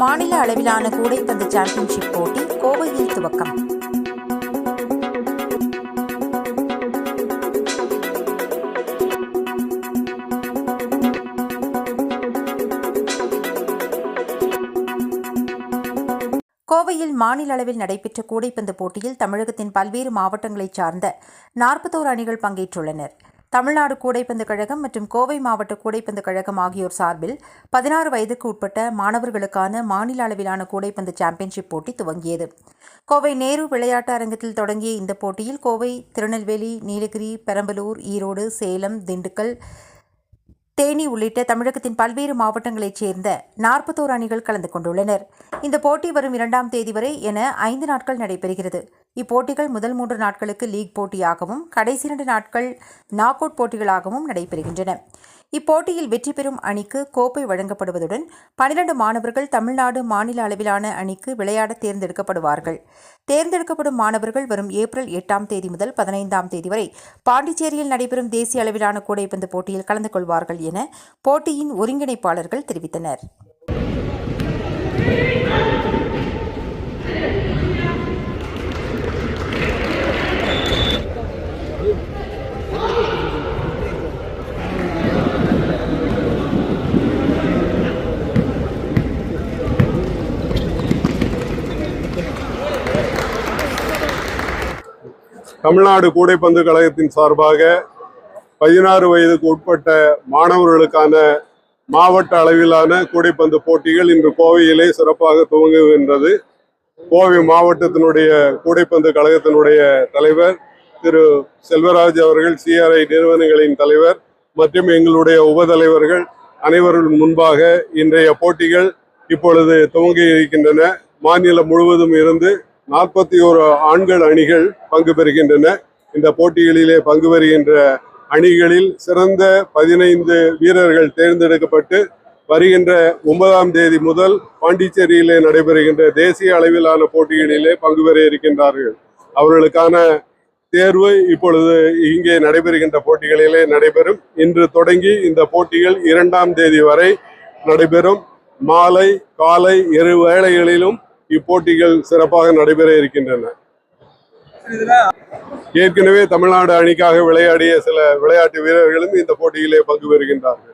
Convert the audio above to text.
மாநில அளவிலான கூடைப்பந்து சாம்பியன்ஷிப் போட்டி கோவையில் துவக்கம். கோவையில் மாநில அளவில் நடைபெற்ற கூடைப்பந்து போட்டியில் தமிழகத்தின் பல்வேறு மாவட்டங்களைச் சார்ந்த 41 அணிகள் பங்கேற்றுள்ளனர். தமிழ்நாடு கூடைப்பந்து கழகம் மற்றும் கோவை மாவட்ட கூடைப்பந்து கழகம் ஆகியோர் சார்பில் 16 வயதுக்கு உட்பட்ட மாணவர்களுக்கான மாநில அளவிலான கூடைப்பந்து சாம்பியன்ஷிப் போட்டி துவங்கியது. கோவை நேரு விளையாட்டு அரங்கத்தில் தொடங்கிய இந்த போட்டியில் கோவை, திருநெல்வேலி, நீலகிரி, பெரம்பலூர், ஈரோடு, சேலம், திண்டுக்கல், தேனி உள்ளிட்ட தமிழகத்தின் பல்வேறு மாவட்டங்களைச் சேர்ந்த 41 அணிகள் கலந்து கொண்டுள்ளனர். இந்த போட்டி வரும் 2ஆம் தேதி வரை என 5 நாட்கள் நடைபெறுகிறது. இப்போட்டிகள் முதல் 3 நாட்களுக்கு லீக் போட்டியாகவும் கடைசி 2 நாட்கள் நாக் அவுட் போட்டிகளாகவும் நடைபெறுகின்றன. இப்போட்டியில் வெற்றி பெறும் அணிக்கு கோப்பை வழங்கப்படுவதுடன் 12 மாணவர்கள் தமிழ்நாடு மாநில அளவிலான அணிக்கு விளையாட தேர்ந்தெடுக்கப்படுவார்கள். தேர்ந்தெடுக்கப்படும் மாணவர்கள் வரும் ஏப்ரல் 8ஆம் தேதி முதல் 15ஆம் தேதி வரை பாண்டிச்சேரியில் நடைபெறும் தேசிய அளவிலான கூடைப்பந்து போட்டியில் கலந்து கொள்வார்கள் என போட்டியின் ஒருங்கிணைப்பாளர்கள் தெரிவித்தனர். தமிழ்நாடு கூடைப்பந்து கழகத்தின் சார்பாக 16 வயதுக்கு உட்பட்ட மாணவர்களுக்கான மாவட்ட அளவிலான கூடைப்பந்து போட்டிகள் இன்று கோவையிலே சிறப்பாக துவங்குகின்றது. கோவை மாவட்டத்தினுடைய கூடைப்பந்து கழகத்தினுடைய தலைவர் திரு செல்வராஜ் அவர்கள், CRI நிறுவனங்களின் தலைவர் மற்றும் எங்களுடைய உபதலைவர்கள் அனைவரும் முன்பாக இன்றைய போட்டிகள் இப்பொழுது துவங்கி இருக்கின்றன. மாநிலம் முழுவதும் இருந்து 41 ஆண்கள் அணிகள் பங்கு பெறுகின்றன. இந்த போட்டிகளிலே பங்கு பெறுகின்ற அணிகளில் சிறந்த 15 வீரர்கள் தேர்ந்தெடுக்கப்பட்டு வருகின்ற 9ஆம் தேதி முதல் பாண்டிச்சேரியிலே நடைபெறுகின்ற தேசிய அளவிலான போட்டிகளிலே பங்கு பெற இருக்கின்றார்கள். அவர்களுக்கான தேர்வு இப்பொழுது இங்கே நடைபெறுகின்ற போட்டிகளிலே நடைபெறும். இன்று தொடங்கி இந்த போட்டிகள் 2ஆம் தேதி வரை நடைபெறும். மாலை, காலை, இரு வேளைகளிலும் இப்போட்டிகள் சிறப்பாக நடைபெற இருக்கின்றன. ஏற்கனவே தமிழ்நாடு அணிக்காக விளையாடிய சில விளையாட்டு வீரர்களும் இந்த போட்டியிலே பங்கு பெறுகின்றார்கள்.